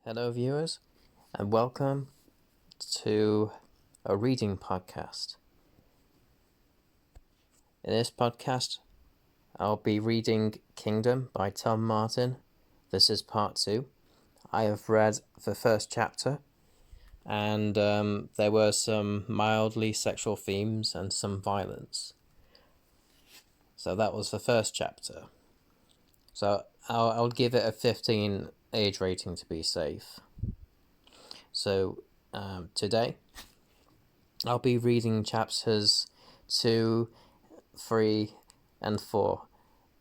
Hello, viewers, and welcome to a reading podcast. In this podcast, I'll be reading Kingdom by Tom Martin. This is part 2. I have read the first chapter, and there were some mildly sexual themes and some violence. So that was the first chapter. So I'll give it a 15 age rating to be safe. So today I'll be reading chapters 2, 3, and 4.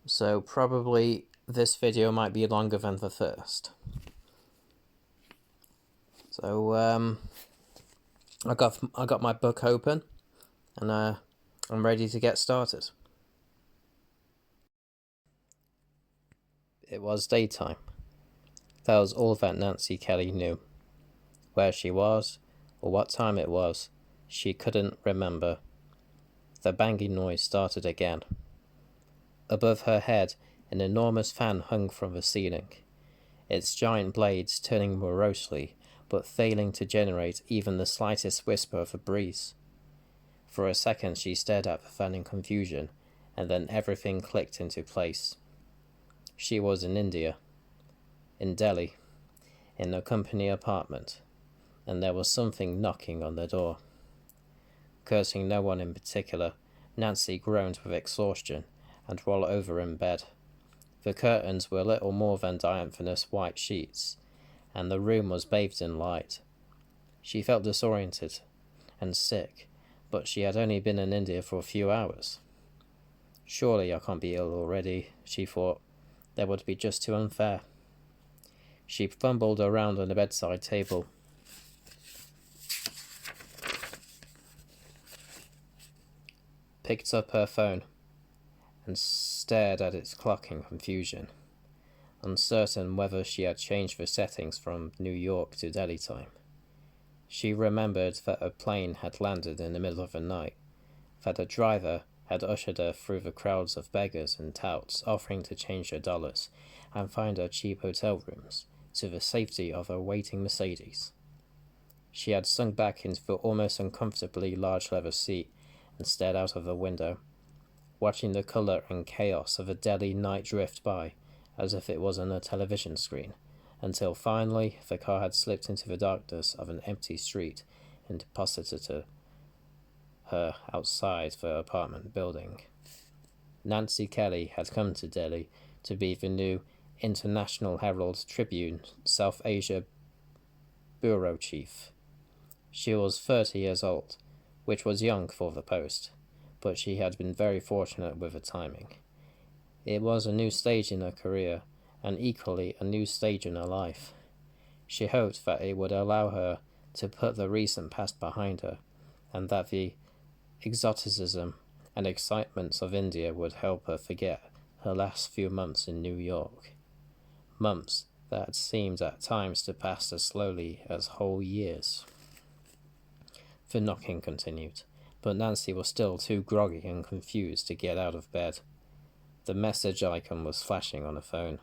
So probably this video might be longer than the first. So I got my book open, and I'm ready to get started. It was daytime. That was all that Nancy Kelly knew. Where she was, or what time it was, she couldn't remember. The banging noise started again. Above her head, an enormous fan hung from the ceiling, its giant blades turning morosely, but failing to generate even the slightest whisper of a breeze. For a second she stared at the fan in confusion, and then everything clicked into place. She was in India, in Delhi, in a company apartment, and there was something knocking on the door. Cursing no one in particular, Nancy groaned with exhaustion and rolled over in bed. The curtains were little more than diaphanous white sheets, and the room was bathed in light. She felt disoriented and sick, but she had only been in India for a few hours. Surely I can't be ill already, she thought. That would be just too unfair. She fumbled around on the bedside table. Picked up her phone and stared at its clock in confusion, uncertain whether she had changed the settings from New York to Delhi time. She remembered that a plane had landed in the middle of the night, that a driver had ushered her through the crowds of beggars and touts offering to change her dollars and find her cheap hotel rooms, to the safety of a waiting Mercedes. She had sunk back into the almost uncomfortably large leather seat and stared out of the window, watching the colour and chaos of a Delhi night drift by as if it was on a television screen, until finally the car had slipped into the darkness of an empty street and deposited her outside the apartment building. Nancy Kelly had come to Delhi to be the new International Herald Tribune South Asia bureau chief. She was 30 years old, which was young for the post, but she had been very fortunate with the timing. It was a new stage in her career, and equally a new stage in her life. She hoped that it would allow her to put the recent past behind her, and that the exoticism and excitements of India would help her forget her last few months in New York. Months that seemed at times to pass as slowly as whole years. The knocking continued, but Nancy was still too groggy and confused to get out of bed. The message icon was flashing on her phone,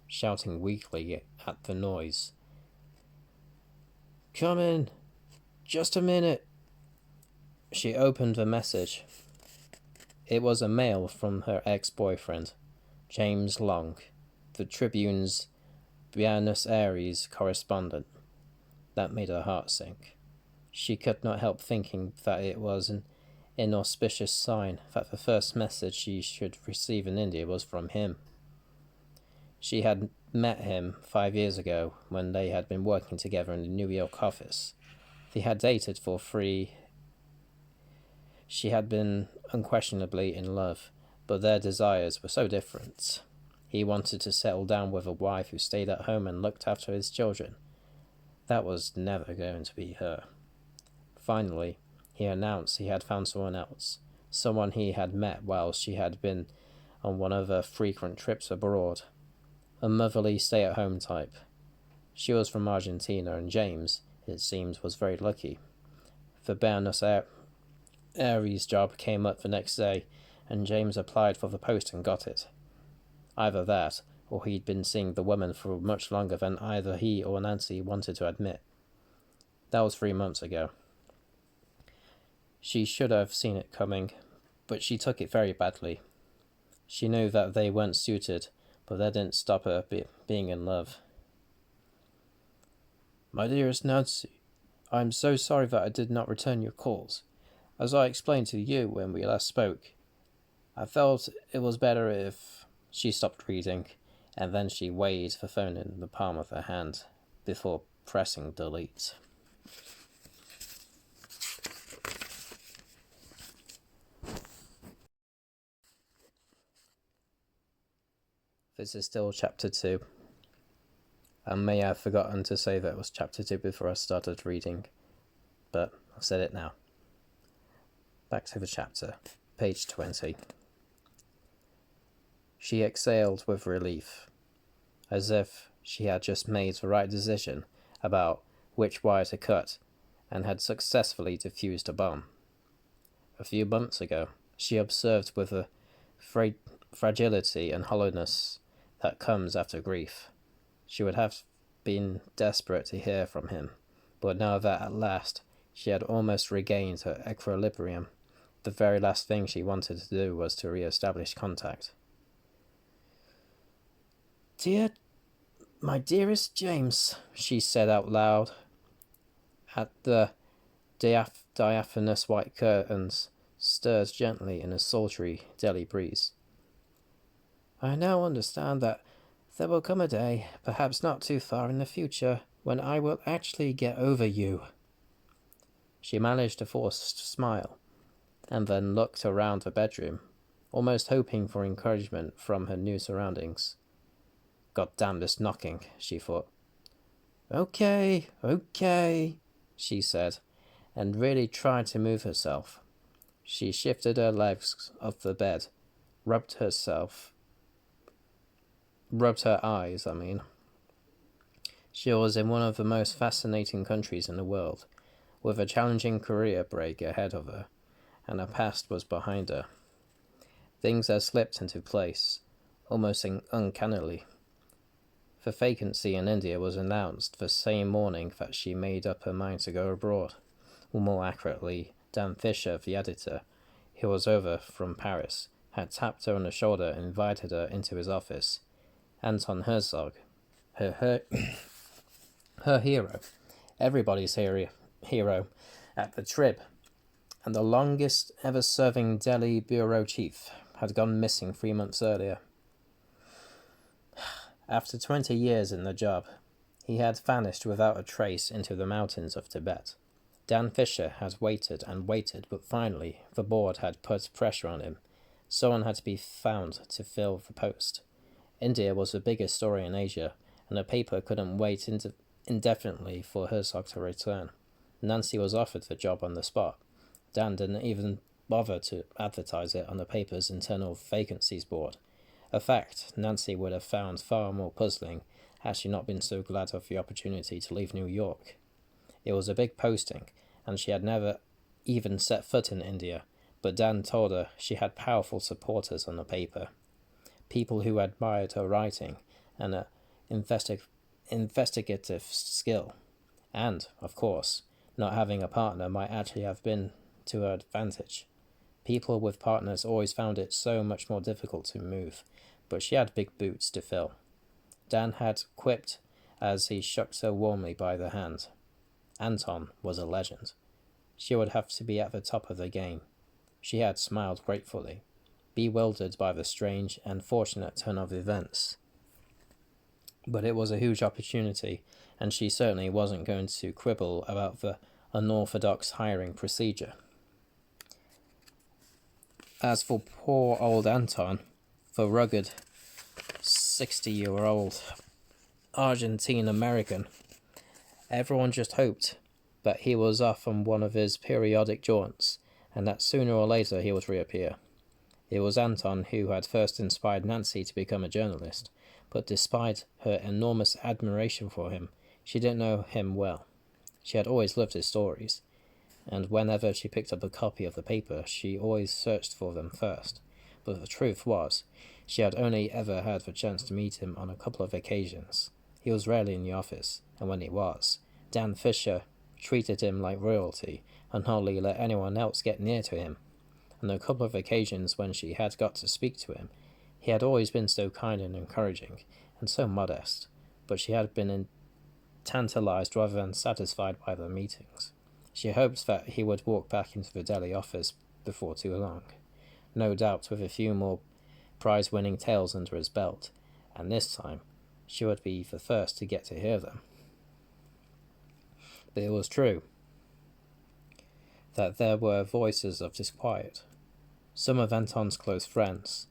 shouting weakly at the noise. "Come in! Just a minute!" She opened the message. It was a mail from her ex-boyfriend, James Long, the Tribune's Buenos Aires correspondent. That made her heart sink. She could not help thinking that it was an inauspicious sign that the first message she should receive in India was from him. She had met him 5 years ago when they had been working together in the New York office. They had dated for 3. She had been unquestionably in love, but their desires were so different. He wanted to settle down with a wife who stayed at home and looked after his children. That was never going to be her. Finally, he announced he had found someone else, someone he had met while she had been on one of her frequent trips abroad. A motherly stay-at-home type. She was from Argentina, and James, it seemed, was very lucky. The Buenos Aires job came up the next day, and James applied for the post and got it. Either that, or he'd been seeing the woman for much longer than either he or Nancy wanted to admit. That was 3 months ago. She should have seen it coming, but she took it very badly. She knew that they weren't suited, but that didn't stop her being in love. My dearest Nancy, I am so sorry that I did not return your calls. As I explained to you when we last spoke, I felt it was better if... She stopped reading, and then she weighed the phone in the palm of her hand before pressing delete. This is still chapter 2. I may have forgotten to say that it was chapter 2 before I started reading, but I've said it now. Back to the chapter, page 20. She exhaled with relief, as if she had just made the right decision about which wire to cut and had successfully defused a bomb. A few months ago, she observed with the fragility and hollowness that comes after grief. She would have been desperate to hear from him, but now that at last she had almost regained her equilibrium, the very last thing she wanted to do was to re-establish contact. My dearest James, she said out loud, at the diaphanous white curtains stirred gently in a sultry Delhi breeze. I now understand that there will come a day, perhaps not too far in the future, when I will actually get over you. She managed a forced smile, and then looked around the bedroom, almost hoping for encouragement from her new surroundings. God damn this knocking, she thought. Okay, she said, and really tried to move herself. She shifted her legs off the bed, rubbed her eyes, She was in one of the most fascinating countries in the world, with a challenging career break ahead of her, and her past was behind her. Things had slipped into place, almost uncannily. The vacancy in India was announced the same morning that she made up her mind to go abroad, or more accurately, Dan Fisher, the editor, who was over from Paris, had tapped her on the shoulder and invited her into his office. Anton Herzog, her hero, everybody's hero, at the Trib, and the longest ever serving Delhi bureau chief, had gone missing 3 months earlier. After 20 years in the job, he had vanished without a trace into the mountains of Tibet. Dan Fisher had waited and waited, but finally the board had put pressure on him. Someone had to be found to fill the post. India was the biggest story in Asia, and the paper couldn't wait indefinitely for Herzog to return. Nancy was offered the job on the spot. Dan didn't even bother to advertise it on the paper's internal vacancies board. A fact Nancy would have found far more puzzling had she not been so glad of the opportunity to leave New York. It was a big posting, and she had never even set foot in India, but Dan told her she had powerful supporters on the paper. People who admired her writing and her investigative skill. And, of course, not having a partner might actually have been to her advantage. People with partners always found it so much more difficult to move, but she had big boots to fill. Dan had quipped as he shook her warmly by the hand. Anton was a legend. She would have to be at the top of the game. She had smiled gratefully, bewildered by the strange and fortunate turn of events. But it was a huge opportunity, and she certainly wasn't going to quibble about the unorthodox hiring procedure. As for poor old Anton, the rugged 60-year-old Argentine-American, everyone just hoped that he was off on one of his periodic jaunts, and that sooner or later he would reappear. It was Anton who had first inspired Nancy to become a journalist, but despite her enormous admiration for him, she didn't know him well. She had always loved his stories, and whenever she picked up a copy of the paper, she always searched for them first. but the truth was, she had only ever had the chance to meet him on a couple of occasions. He was rarely in the office, and when he was, Dan Fisher treated him like royalty and hardly let anyone else get near to him. On a couple of occasions when she had got to speak to him, he had always been so kind and encouraging, and so modest, but she had been tantalized rather than satisfied by the meetings. She hoped that he would walk back into the Delhi office before too long, no doubt with a few more prize-winning tales under his belt, and this time she would be the first to get to hear them. But it was true that there were voices of disquiet. Some of Anton's close friends,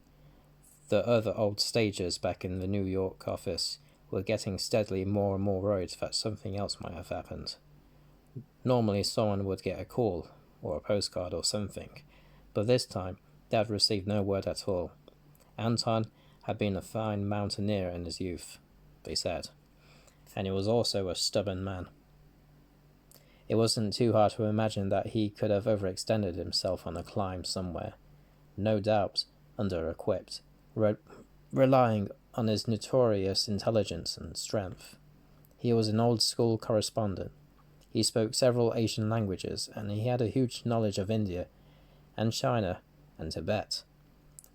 the other old stagers back in the New York office, were getting steadily more and more worried that something else might have happened. Normally someone would get a call, or a postcard or something, but this time they had received no word at all. Anton had been a fine mountaineer in his youth, they said, and he was also a stubborn man. It wasn't too hard to imagine that he could have overextended himself on a climb somewhere, no doubt under-equipped, relying on his notorious intelligence and strength. He was an old-school correspondent. He spoke several Asian languages, and he had a huge knowledge of India and China and Tibet.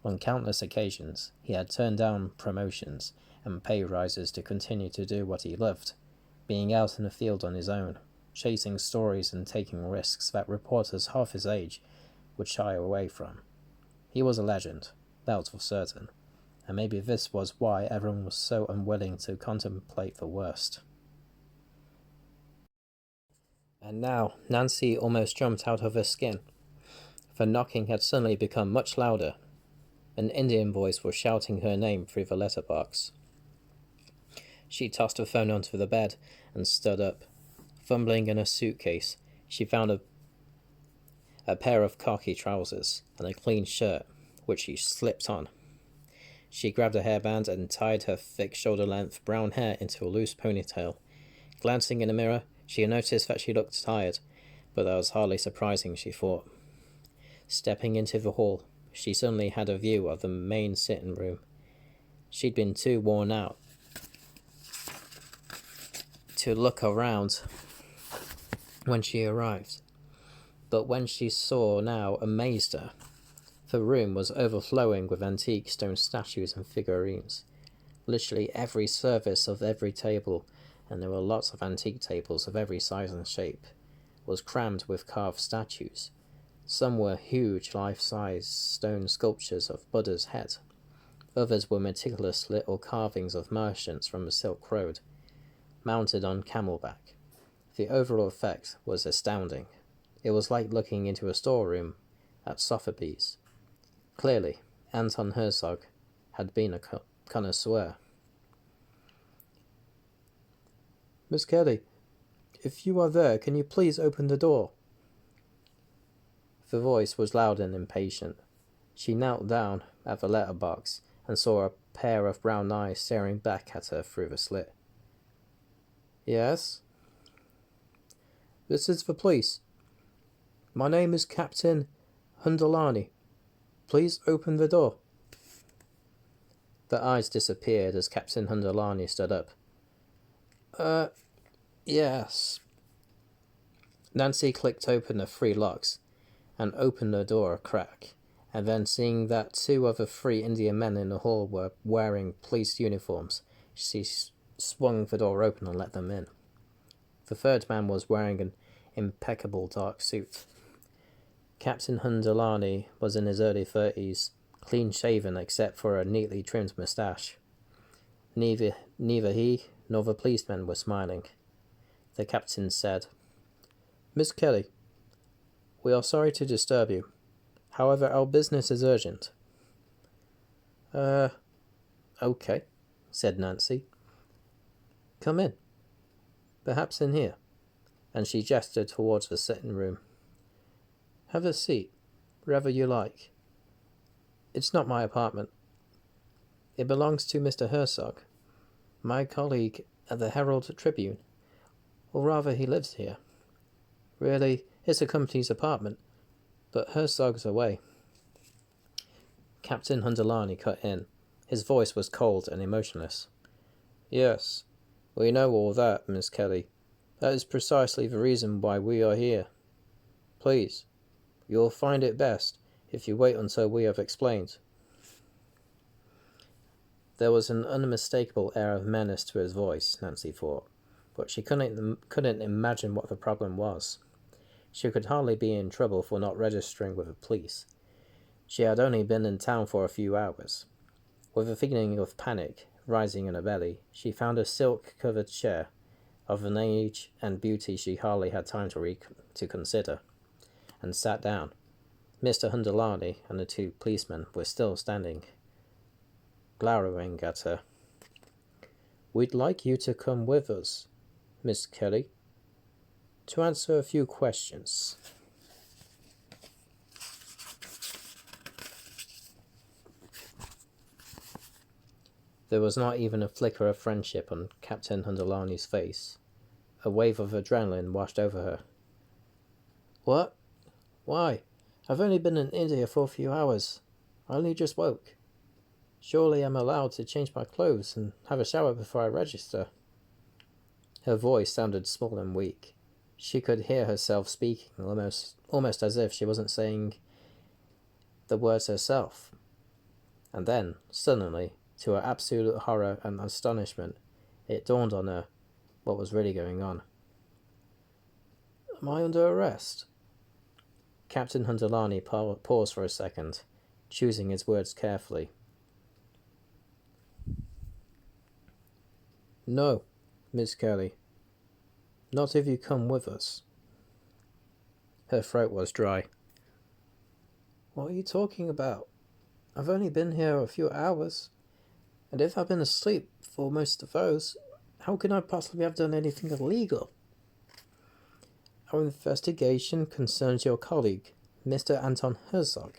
On countless occasions, he had turned down promotions and pay rises to continue to do what he loved, being out in the field on his own, chasing stories and taking risks that reporters half his age would shy away from. He was a legend, that was certain, and maybe this was why everyone was so unwilling to contemplate the worst. And now Nancy almost jumped out of her skin. The knocking had suddenly become much louder. An Indian voice was shouting her name through the letterbox. She tossed the phone onto the bed and stood up. Fumbling in her suitcase, she found a pair of khaki trousers and a clean shirt, which she slipped on. She grabbed a hairband and tied her thick shoulder-length brown hair into a loose ponytail. Glancing in the mirror, she noticed that she looked tired, but that was hardly surprising, she thought. Stepping into the hall, she suddenly had a view of the main sitting room. She'd been too worn out to look around when she arrived, but when she saw now amazed her. The room was overflowing with antique stone statues and figurines. Literally every surface of every table, and there were lots of antique tables of every size and shape, was crammed with carved statues. Some were huge life-size stone sculptures of Buddha's head. Others were meticulous little carvings of merchants from the Silk Road, mounted on camelback. The overall effect was astounding. It was like looking into a storeroom at Sotheby's. Clearly, Anton Herzog had been a connoisseur. "Miss Kelly, if you are there, can you please open the door?" The voice was loud and impatient. She knelt down at the letterbox and saw a pair of brown eyes staring back at her through the slit. "Yes?" "This is the police. My name is Captain Hundalani. Please open the door." The eyes disappeared as Captain Hundalani stood up. Yes." Nancy clicked open the 3 locks and opened the door a crack, and then seeing that 2 of the 3 Indian men in the hall were wearing police uniforms, she swung the door open and let them in. The 3rd man was wearing an impeccable dark suit. Captain Hundalani was in his early 30s, clean-shaven except for a neatly trimmed moustache. Neither he nor the policemen were smiling. The captain said, "Miss Kelly, we are sorry to disturb you. However, our business is urgent." Okay," said Nancy. "Come in. Perhaps in here," and she gestured towards the sitting room. "Have a seat, wherever you like. It's not my apartment. It belongs to Mr. Herzog, my colleague at the Herald Tribune, or rather he lives here. Really, it's a company's apartment, but Herzog's away." Captain Hundelani cut in. His voice was cold and emotionless. Yes, we know all that, Miss Kelly. That is precisely the reason why we are here. Please, you will find it best if you wait until we have explained. There was an unmistakable air of menace to his voice, Nancy thought, but she couldn't imagine what the problem was. She could hardly be in trouble for not registering with the police. She had only been in town for a few hours. With a feeling of panic rising in her belly, she found a silk-covered chair, of an age and beauty she hardly had time to consider, and sat down. Mr. Hundelani and the two policemen were still standing, glowering at her. We'd like you to come with us, Miss Kelly, to answer a few questions. There was not even a flicker of friendship on Captain Hundelani's face. A wave of adrenaline washed over her. What? Why? I've only been in India for a few hours. I only just woke. Surely I'm allowed to change my clothes and have a shower before I register. Her voice sounded small and weak. She could hear herself speaking almost as if she wasn't saying the words herself. And then, suddenly, to her absolute horror and astonishment, it dawned on her what was really going on. Am I under arrest? Captain Hundelani paused for a second, choosing his words carefully. No, Miss Kelly. Not if you come with us. Her throat was dry. What are you talking about? I've only been here a few hours, and if I've been asleep for most of those, how can I possibly have done anything illegal? Our investigation concerns your colleague, Mr. Anton Herzog.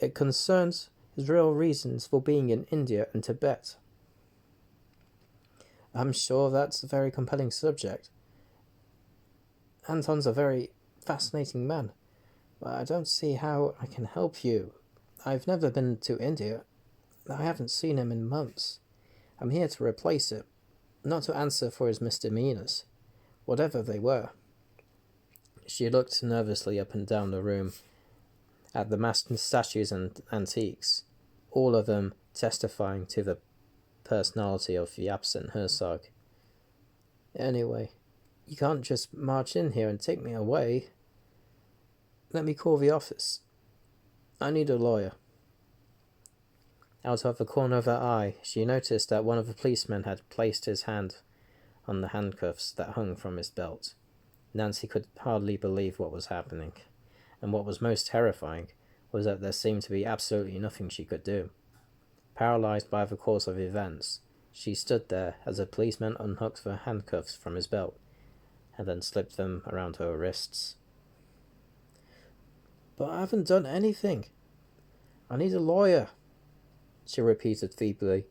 It concerns his real reasons for being in India and Tibet. I'm sure that's a very compelling subject. Anton's a very fascinating man, but I don't see how I can help you. I've never been to India. I haven't seen him in months. I'm here to replace it, not to answer for his misdemeanors, whatever they were. She looked nervously up and down the room at the masked statues and antiques, all of them testifying to the personality of the absent Herzog. Anyway, you can't just march in here and take me away. Let me call the office. I need a lawyer. Out of the corner of her eye, she noticed that one of the policemen had placed his hand on the handcuffs that hung from his belt. Nancy could hardly believe what was happening, and what was most terrifying was that there seemed to be absolutely nothing she could do. Paralyzed by the course of events, she stood there as a policeman unhooked the handcuffs from his belt, and then slipped them around her wrists. But I haven't done anything. I need a lawyer, she repeated feebly,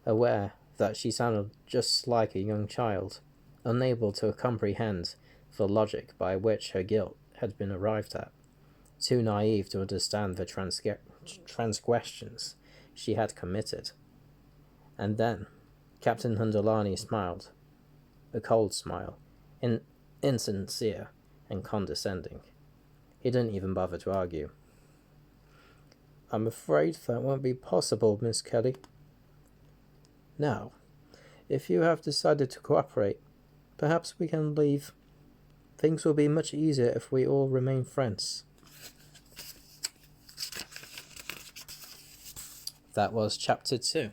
aware that she sounded just like a young child, unable to comprehend the logic by which her guilt had been arrived at, too naive to understand the transgressions she had committed. And then Captain Hundelani smiled, a cold smile, insincere and condescending. He didn't even bother to argue. I'm afraid that won't be possible, Miss Kelly. Now, if you have decided to cooperate, perhaps we can leave. Things will be much easier if we all remain friends. That was Chapter 2.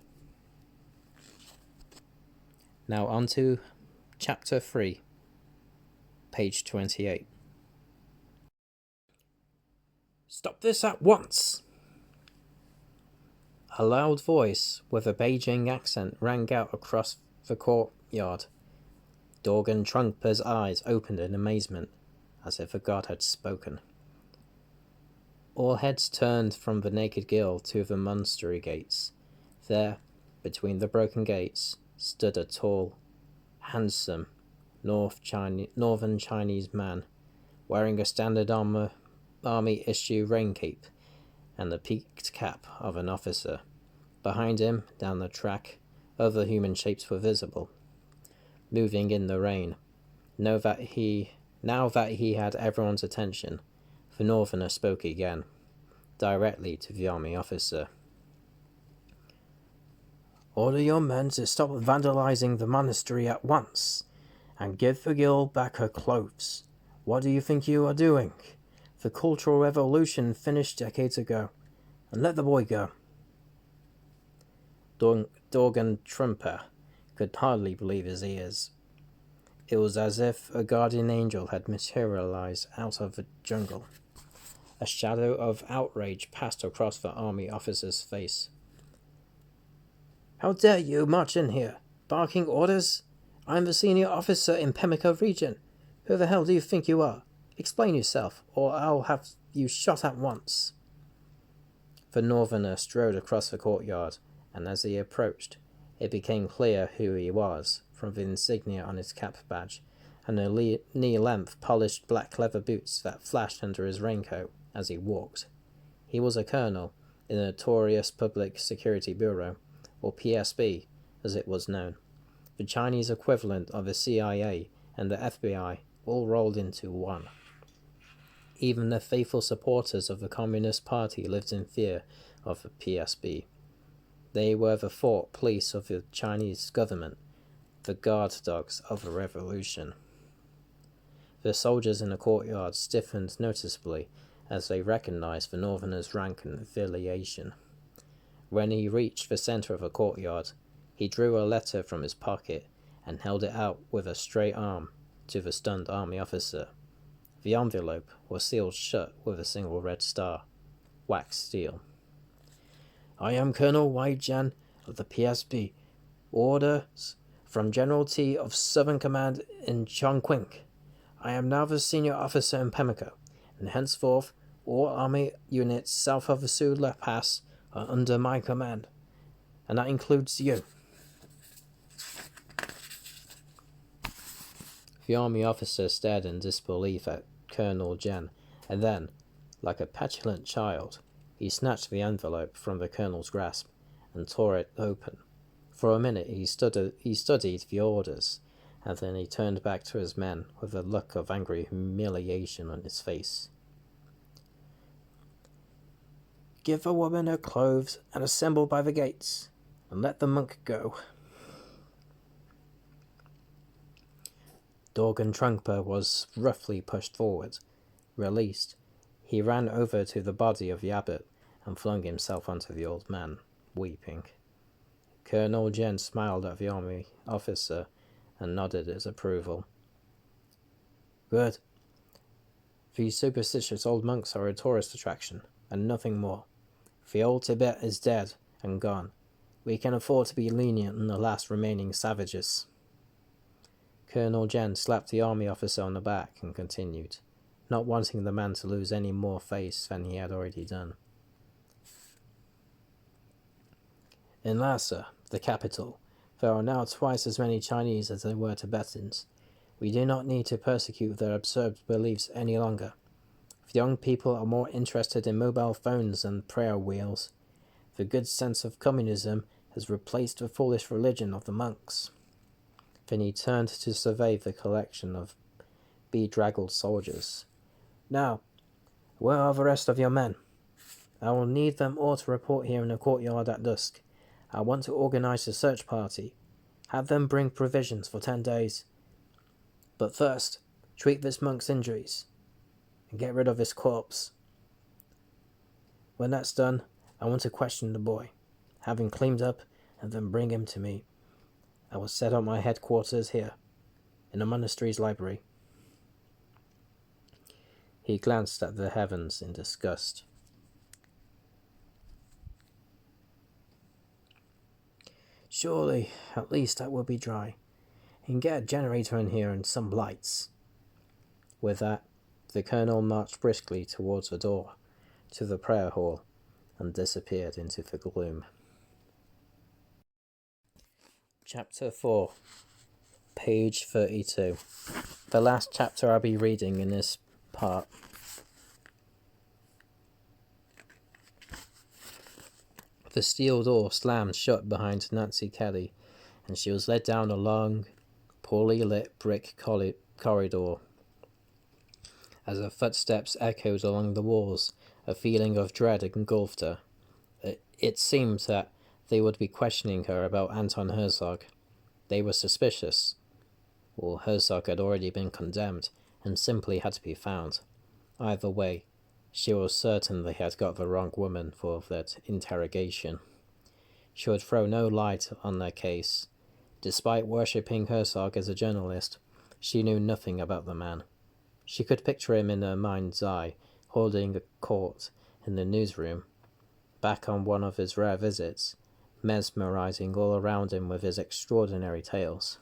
Now on to Chapter 3, page 28. Stop this at once! A loud voice with a Beijing accent rang out across the courtyard. Dorgan Trunkper's eyes opened in amazement, as if a god had spoken. All heads turned from the naked girl to the monastery gates. There, between the broken gates, stood a tall, handsome, northern Chinese man, wearing a standard army-issue rain cape and the peaked cap of an officer. Behind him, down the track, other human shapes were visible, moving in the rain. Now that he had everyone's attention, the Northerner spoke again, directly to the army officer. "Order your men to stop vandalizing the monastery at once, and give the girl back her clothes. What do you think you are doing? The Cultural Revolution finished decades ago, and let the boy go." Dorgan Trumper could hardly believe his ears. It was as if a guardian angel had materialized out of the jungle. A shadow of outrage passed across the army officer's face. "How dare you march in here, barking orders? I'm the senior officer in Pemmica region. Who the hell do you think you are? Explain yourself, or I'll have you shot at once." The Northerner strode across the courtyard, and as he approached, it became clear who he was, from the insignia on his cap badge, and the knee-length polished black leather boots that flashed under his raincoat as he walked. He was a colonel in the notorious Public Security Bureau, or PSB, as it was known, the Chinese equivalent of the CIA and the FBI, all rolled into one. Even the faithful supporters of the Communist Party lived in fear of the PSB. They were the thought police of the Chinese government, the guard dogs of the revolution. The soldiers in the courtyard stiffened noticeably as they recognized the Northerner's rank and affiliation. When he reached the center of the courtyard, he drew a letter from his pocket and held it out with a straight arm to the stunned army officer. The envelope was sealed shut with a single red star, wax steel. "I am Colonel Wei Jian of the PSB. Orders from General T of Southern Command in Chongqing. I am now the senior officer in Pemmico, and henceforth all army units south of the Sula Pass are under my command, and that includes you." The army officer stared in disbelief at Colonel Jen, and then, like a petulant child, he snatched the envelope from the colonel's grasp and tore it open. For a minute he studied the orders, and then he turned back to his men with a look of angry humiliation on his face. "Give the woman her clothes and assemble by the gates, and let the monk go." Dorgan Trumper was roughly pushed forward. Released, he ran over to the body of the abbot and flung himself onto the old man, weeping. Colonel Jen smiled at the army officer and nodded his approval. "Good. These superstitious old monks are a tourist attraction, and nothing more. The old Tibet is dead and gone. We can afford to be lenient on the last remaining savages." Colonel Jen slapped the army officer on the back and continued, not wanting the man to lose any more face than he had already done. "In Lhasa, the capital, there are now twice as many Chinese as there were Tibetans. We do not need to persecute their absurd beliefs any longer. The young people are more interested in mobile phones and prayer wheels. The good sense of communism has replaced the foolish religion of the monks." Then he turned to survey the collection of bedraggled soldiers. "Now, where are the rest of your men? I will need them all to report here in the courtyard at dusk. I want to organize a search party. Have them bring provisions for 10 days. But first, treat this monk's injuries, and get rid of his corpse. When that's done, I want to question the boy, have him cleaned up, and then bring him to me. I will set up my headquarters here, in the monastery's library." He glanced at the heavens in disgust. "Surely, at least that will be dry. And get a generator in here and some lights." With that, the colonel marched briskly towards the door, to the prayer hall, and disappeared into the gloom. Chapter 4, page 32. The last chapter I'll be reading in this part. The steel door slammed shut behind Nancy Kelly, and she was led down a long, poorly lit brick corridor. As her footsteps echoed along the walls, a feeling of dread engulfed her. It seemed that they would be questioning her about Anton Herzog. They were suspicious. Well, Herzog had already been condemned and simply had to be found. Either way, she was certain they had got the wrong woman for that interrogation. She would throw no light on their case. Despite worshipping Herzog as a journalist, she knew nothing about the man. She could picture him in her mind's eye, holding a court in the newsroom, back on one of his rare visits, mesmerizing all around him with his extraordinary tales.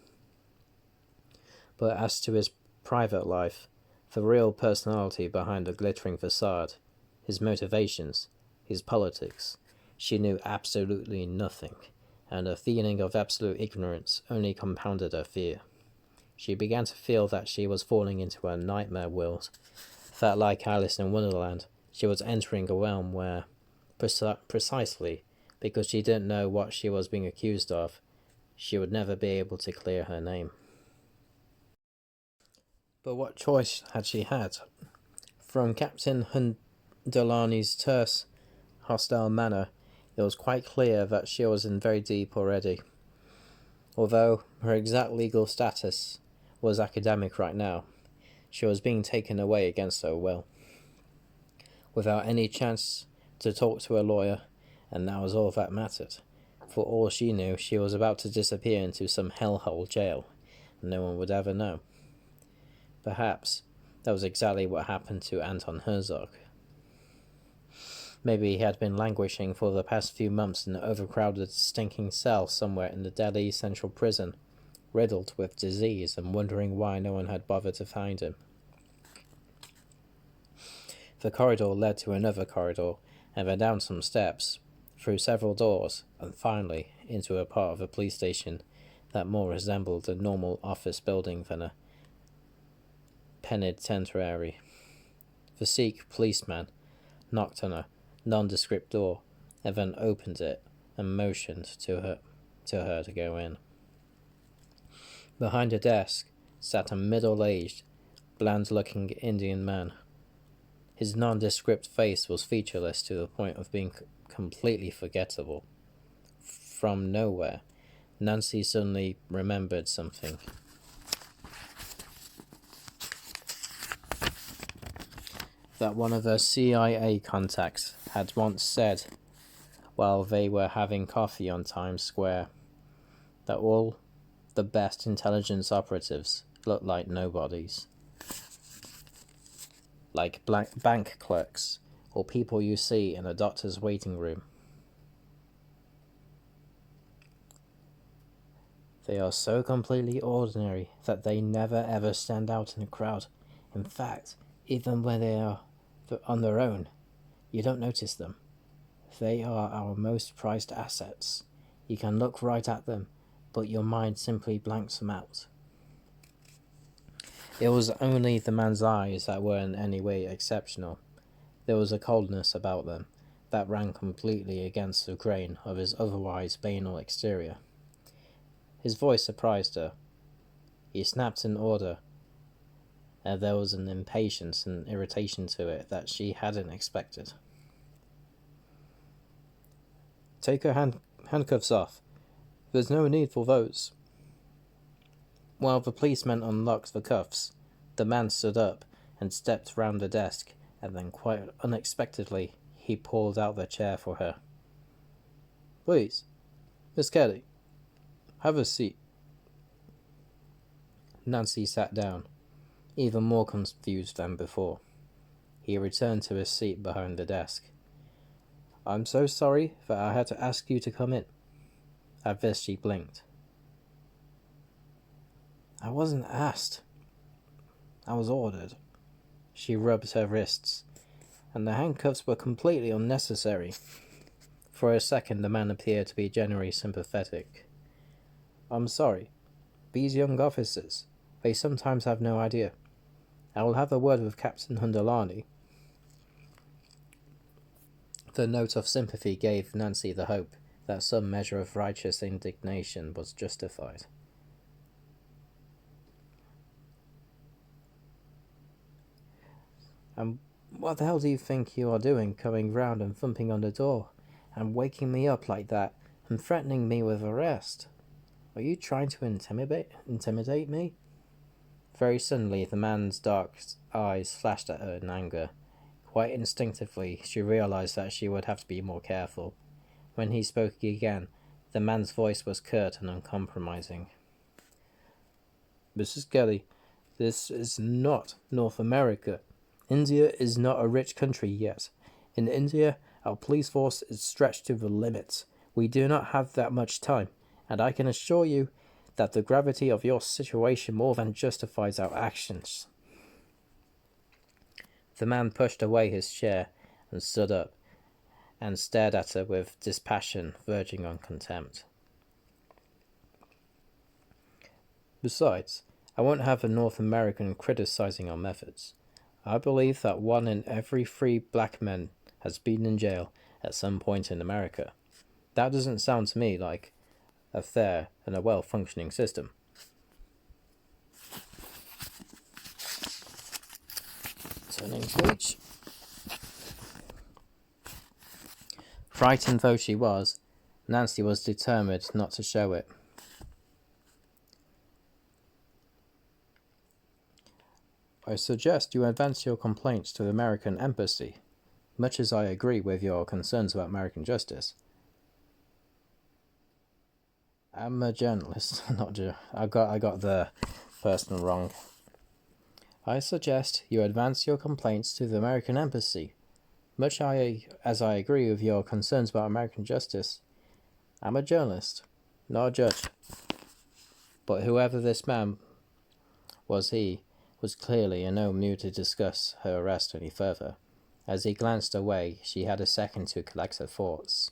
But as to his private life, the real personality behind the glittering facade, his motivations, his politics, she knew absolutely nothing, and a feeling of absolute ignorance only compounded her fear. She began to feel that she was falling into a nightmare world, that like Alice in Wonderland, she was entering a realm where, precisely because she didn't know what she was being accused of, she would never be able to clear her name. But what choice had she had? From Captain Hundelani's terse, hostile manner, it was quite clear that she was in very deep already. Although her exact legal status was academic right now, she was being taken away against her will, without any chance to talk to a lawyer, and that was all that mattered. For all she knew, she was about to disappear into some hellhole jail, and no one would ever know. Perhaps that was exactly what happened to Anton Herzog. Maybe he had been languishing for the past few months in an overcrowded, stinking cell somewhere in the Delhi Central Prison, riddled with disease and wondering why no one had bothered to find him. The corridor led to another corridor, and then down some steps, through several doors, and finally into a part of a police station that more resembled a normal office building than a penitentiary. The SPiKE policeman knocked on a nondescript door, and then opened it and motioned to her to go in. Behind a desk sat a middle-aged, bland-looking Indian man. His nondescript face was featureless to the point of being completely forgettable. From nowhere, Nancy suddenly remembered something. That one of her CIA contacts had once said, while they were having coffee on Times Square, that all the best intelligence operatives looked like nobodies. Like bank clerks, or people you see in a doctor's waiting room. They are so completely ordinary that they never ever stand out in a crowd. In fact, even when they are on their own, you don't notice them. They are our most prized assets. You can look right at them, but your mind simply blanks them out. It was only the man's eyes that were in any way exceptional. There was a coldness about them that ran completely against the grain of his otherwise banal exterior. His voice surprised her. He snapped an order, and there was an impatience and irritation to it that she hadn't expected. Take her handcuffs off. There's no need for those. While the policeman unlocked the cuffs, the man stood up and stepped round the desk, and then quite unexpectedly he pulled out the chair for her. Please, Miss Kelly, have a seat. Nancy sat down, even more confused than before. He returned to his seat behind the desk. I'm so sorry that I had to ask you to come in. At this she blinked. I wasn't asked. I was ordered. She rubbed her wrists, and the handcuffs were completely unnecessary. For a second the man appeared to be genuinely sympathetic. I'm sorry. These young officers, they sometimes have no idea. I will have a word with Captain Hundelani. The note of sympathy gave Nancy the hope that some measure of righteous indignation was justified. "And what the hell do you think you are doing, coming round and thumping on the door, and waking me up like that, and threatening me with arrest? Are you trying to intimidate me?" Very suddenly, the man's dark eyes flashed at her in anger. Quite instinctively, she realized that she would have to be more careful. When he spoke again, the man's voice was curt and uncompromising. "Mrs. Kelly, this is not North America. India is not a rich country yet. In India, our police force is stretched to the limit. We do not have that much time, and I can assure you that the gravity of your situation more than justifies our actions." The man pushed away his chair and stood up, and stared at her with dispassion verging on contempt. "Besides, I won't have a North American criticizing our methods. I believe that 1 in every 3 black men has been in jail at some point in America. That doesn't sound to me like a fair and a well-functioning system." Turning page. Frightened though she was, Nancy was determined not to show it. "I suggest you advance your complaints to the American Embassy. Much as I agree with your concerns about American justice." I'm a journalist, not I got the person wrong. "I suggest you advance your complaints to the American Embassy. Much as I agree with your concerns about American justice. I'm a journalist, not a judge." But whoever this man was, he was clearly in no mood to discuss her arrest any further. As he glanced away, she had a second to collect her thoughts.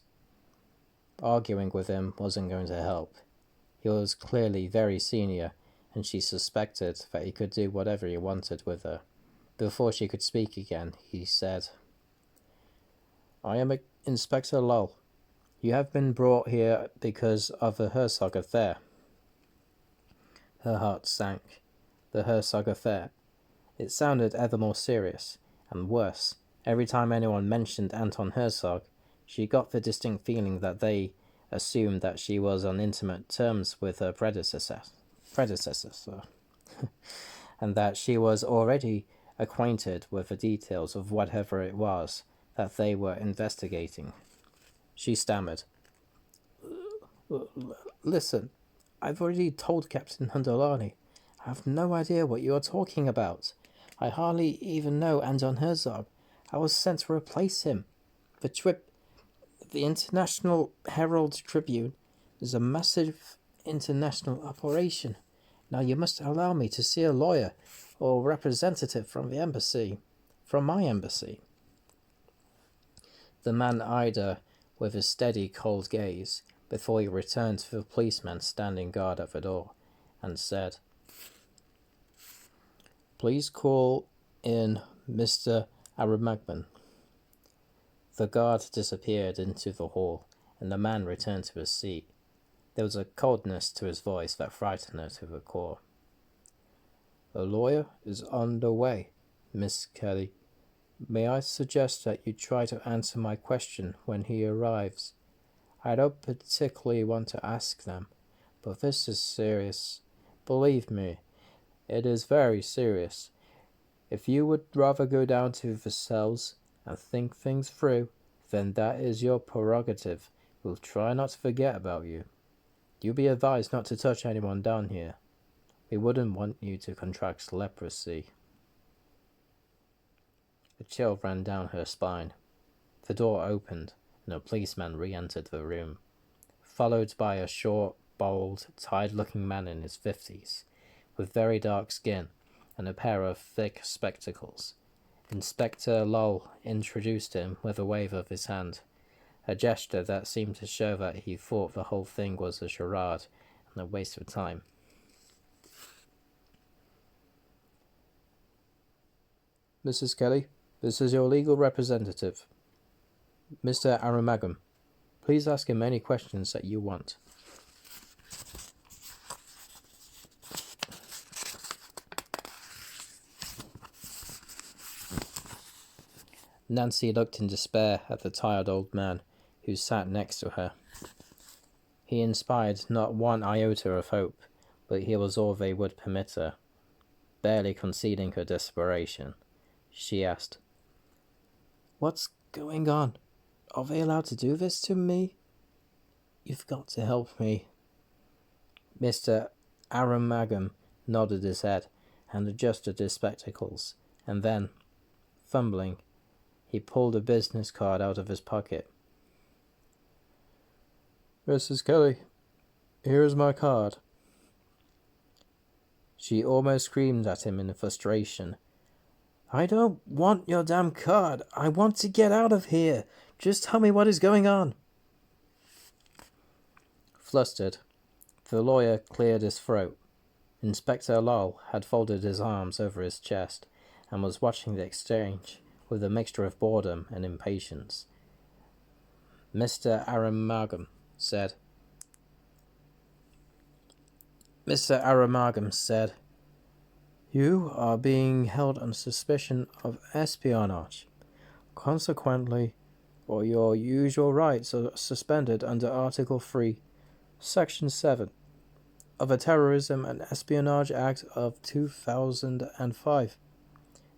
Arguing with him wasn't going to help. He was clearly very senior, and she suspected that he could do whatever he wanted with her. Before she could speak again, he said, "I am Inspector Lull. You have been brought here because of the Herzog affair." Her heart sank. The Herzog affair. It sounded ever more serious, and worse. Every time anyone mentioned Anton Herzog, she got the distinct feeling that they assumed that she was on intimate terms with her predecessor, and that she was already acquainted with the details of whatever it was that they were investigating. She stammered, "Listen, I've already told Captain Hundalani. I have no idea what you are talking about. I hardly even know Anton Herzog. I was sent to replace him. The International Herald Tribune is a massive international operation. Now you must allow me to see a lawyer or representative from the embassy, from my embassy." The man eyed her with a steady, cold gaze before he returned to the policeman standing guard at the door, and said, "Please call in Mr. Aramagman." The guard disappeared into the hall, and the man returned to his seat. There was a coldness to his voice that frightened her to the core. "A lawyer is on the way, Miss Kelly. May I suggest that you try to answer my question when he arrives? I don't particularly want to ask them, but this is serious. Believe me, it is very serious. If you would rather go down to the cells and think things through, then that is your prerogative. We'll try not to forget about you. You'll be advised not to touch anyone down here. We wouldn't want you to contract leprosy." A chill ran down her spine. The door opened, and a policeman re-entered the room, followed by a short, bald, tired-looking man in his 50s, with very dark skin and a pair of thick spectacles. Inspector Lull introduced him with a wave of his hand, a gesture that seemed to show that he thought the whole thing was a charade and a waste of time. "Mrs. Kelly, this is your legal representative." Mr. Aramagam, please ask him any questions that you want. Nancy looked in despair at the tired old man who sat next to her. He inspired not one iota of hope, but he was all they would permit her. Barely concealing her desperation, she asked, "What's going on? Are they allowed to do this to me? You've got to help me." Mr. Aramagam nodded his head and adjusted his spectacles, and then, fumbling, he pulled a business card out of his pocket. "Mrs. Kelly, here is my card." She almost screamed at him in frustration. "I don't want your damn card. I want to get out of here. Just tell me what is going on." Flustered, the lawyer cleared his throat. Inspector Lowell had folded his arms over his chest and was watching the exchange with a mixture of boredom and impatience. Mr. Aramagam said, "You are being held on suspicion of espionage. Consequently, all your usual rights are suspended under Article 3, Section 7 of the Terrorism and Espionage Act of 2005.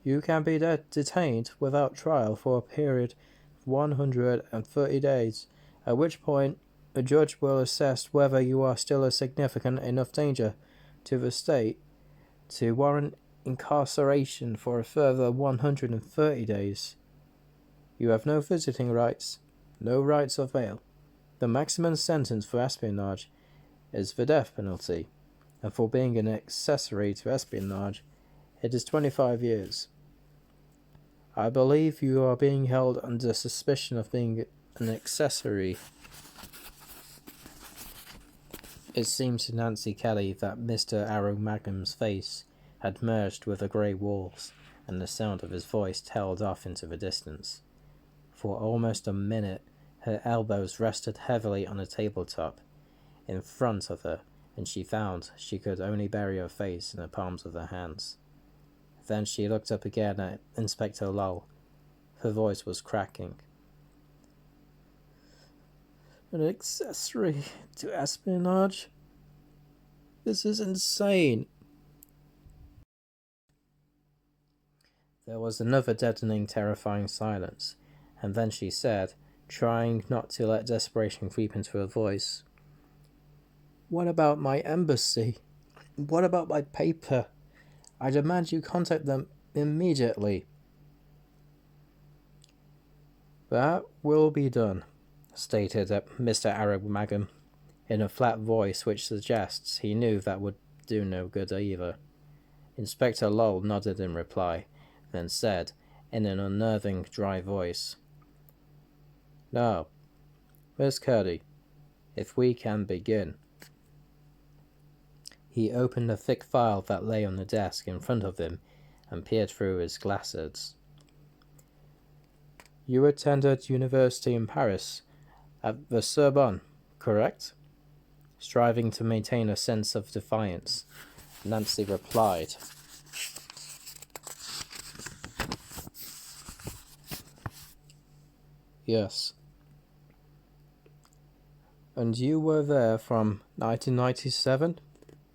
You can be detained without trial for a period of 130 days, at which point a judge will assess whether you are still a significant enough danger to the state to warrant incarceration for a further 130 days. You have no visiting rights, no rights of bail. The maximum sentence for espionage is the death penalty, and for being an accessory to espionage, it is 25 years. I believe you are being held under suspicion of being an accessory." It seemed to Nancy Kelly that Mr. Aramagam's face had merged with the grey walls, and the sound of his voice tailed off into the distance. For almost a minute, her elbows rested heavily on the tabletop in front of her, and she found she could only bury her face in the palms of her hands. Then she looked up again at Inspector Lowell. Her voice was cracking. "An accessory to espionage? This is insane." There was another deadening, terrifying silence, and then she said, trying not to let desperation creep into her voice, "What about my embassy? What about my paper? I demand you contact them immediately." "That will be done," stated Mr. Aramagam, in a flat voice which suggests he knew that would do no good either. Inspector Lowell nodded in reply, then said, in an unnerving, dry voice, "Now, Miss Kelly, if we can begin." He opened a thick file that lay on the desk in front of him and peered through his glasses. "You attended university in Paris, at the Sorbonne, correct?" Striving to maintain a sense of defiance, Nancy replied, "Yes." "And you were there from 1997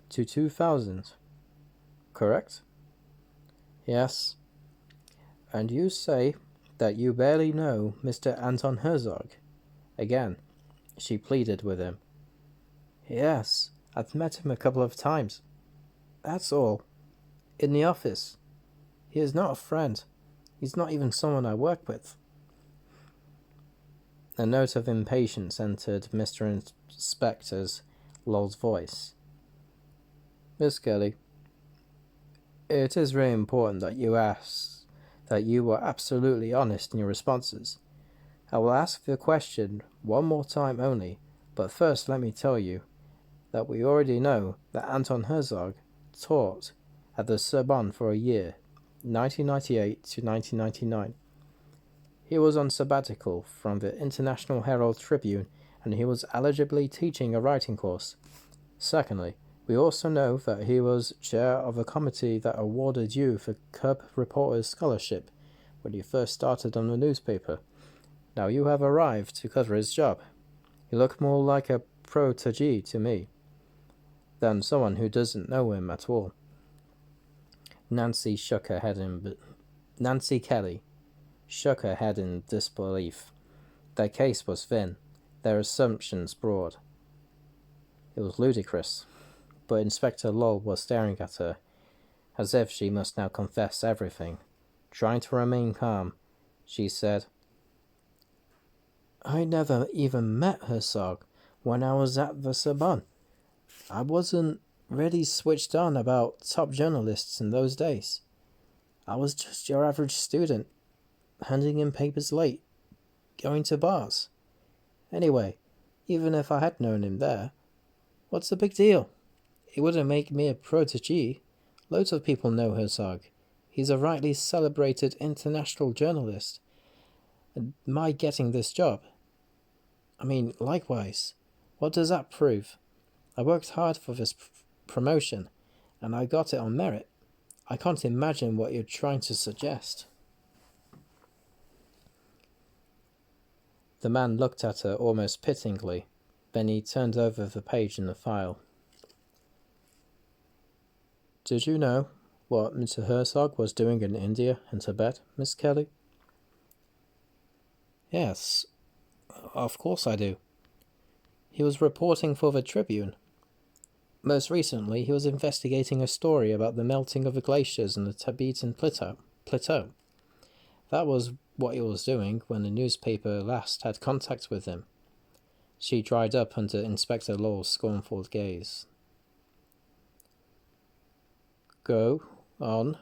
to 2000, correct?" "Yes." "And you say that you barely know Mr. Anton Herzog?" Again, she pleaded with him. "Yes, I've met him a couple of times. That's all. In the office. He is not a friend. He's not even someone I work with." A note of impatience entered Mr. Inspector Lowell's voice. "Miss Kelly, it is very important that you were absolutely honest in your responses. I will ask the question one more time only, but first let me tell you that we already know that Anton Herzog taught at the Sorbonne for a year, 1998 to 1999. He was on sabbatical from the International Herald Tribune, and he was eligibly teaching a writing course. Secondly, we also know that he was chair of a committee that awarded you the Cub Reporters Scholarship when you first started on the newspaper. Now you have arrived to cover his job. You look more like a protégé to me than someone who doesn't know him at all. Nancy Kelly shook her head in disbelief. Their case was thin, their assumptions broad. It was ludicrous, but Inspector Lowell was staring at her, as if she must now confess everything. Trying to remain calm, she said, I never even met Herzog when I was at the Sorbonne. I wasn't really switched on about top journalists in those days. I was just your average student, handing in papers late, going to bars. Anyway, even if I had known him there, what's the big deal? It wouldn't make me a protégé. Loads of people know Herzog. He's a rightly celebrated international journalist. And my getting this job, I mean, likewise, what does that prove? I worked hard for this promotion, and I got it on merit. I can't imagine what you're trying to suggest. The man looked at her almost pityingly. Then he turned over the page in the file. Did you know what Mr. Herzog was doing in India and Tibet, Miss Kelly? Yes, of course I do. He was reporting for the Tribune. Most recently, he was investigating a story about the melting of the glaciers in the Tibetan plateau. That was what he was doing when the newspaper last had contact with him. She dried up under Inspector Lowell's scornful gaze. Go on.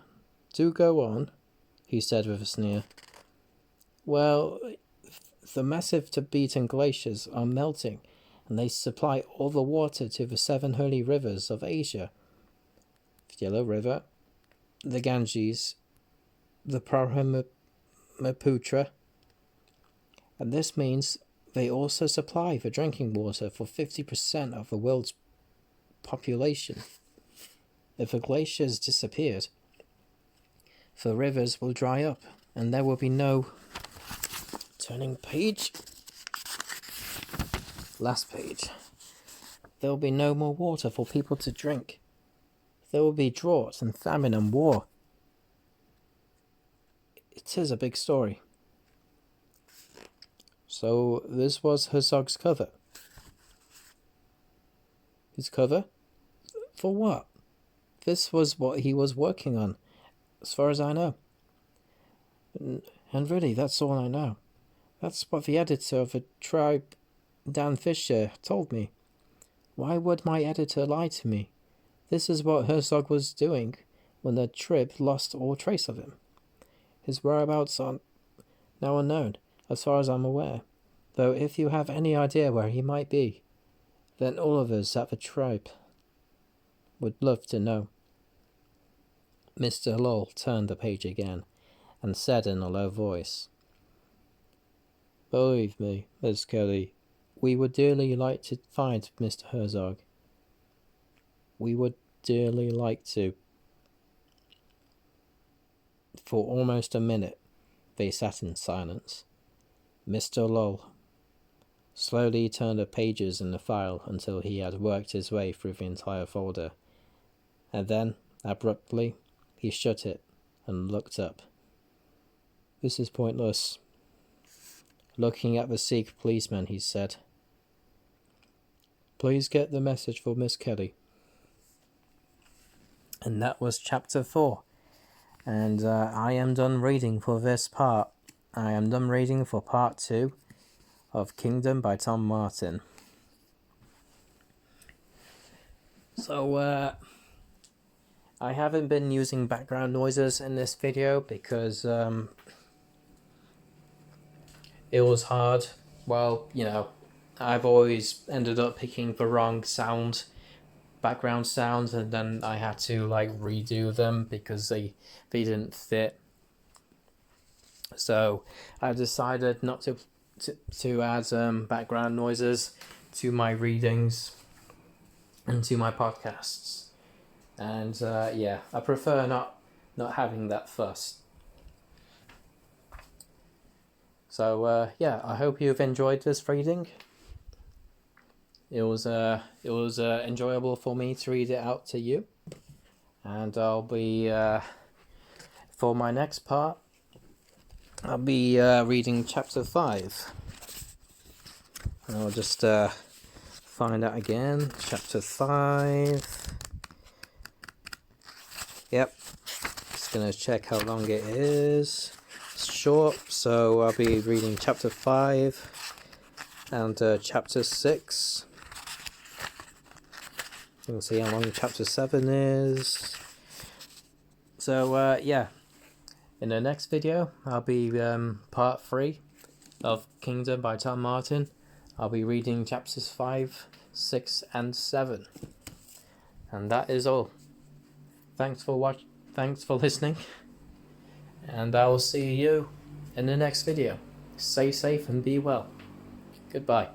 Do go on, he said with a sneer. Well, the massive Tibetan glaciers are melting, and they supply all the water to the 7 holy rivers of Asia. The Yellow River, the Ganges, the Brahmaputra, and this means they also supply the drinking water for 50% of the world's population. If the glaciers disappeared, the rivers will dry up, and there will be no... Turning page. Last page. There will be no more water for people to drink. There will be drought and famine and war. It is a big story. So this was Herzog's cover. His cover? For what? This was what he was working on, as far as I know. And really, that's all I know. That's what the editor of the Tribe, Dan Fisher, told me. Why would my editor lie to me? This is what Herzog was doing when the Trib lost all trace of him. His whereabouts are now unknown, as far as I'm aware, though if you have any idea where he might be, then all of us at the Tribe would love to know. Mr. Lowell turned the page again, and said in a low voice, Believe me, Miss Kelly, we would dearly like to find Mr. Herzog. We would dearly like to. For almost a minute, they sat in silence. Mr. Lowell slowly turned the pages in the file until he had worked his way through the entire folder, and then, abruptly, he shut it and looked up. This is pointless. Looking at the SPiKE policeman, he said, Please get the message for Miss Kelly. And that was chapter 4. And I am done reading for this part. I am done reading for part 2 of Kingdom by Tom Martin. So, I haven't been using background noises in this video because it was hard. Well, you know, I've always ended up picking the wrong background sounds, and then I had to like redo them because they didn't fit. So I've decided not to add background noises to my readings and to my podcasts. And yeah, I prefer not having that fuss. So yeah, I hope you've enjoyed this reading. It was enjoyable for me to read it out to you, and I'll be for my next part, I'll be reading chapter 5. And I'll just find out again. Chapter 5. Yep. Just gonna check how long it is. It's short, so I'll be reading chapter 5 and chapter 6. You can see how long chapter 7 is. So yeah, in the next video I'll be part 3 of Kingdom by Tom Martin. I'll be reading chapters 5, 6 and 7. And that is all. Thanks for listening, and I will see you in the next video. Stay safe and be well. Goodbye.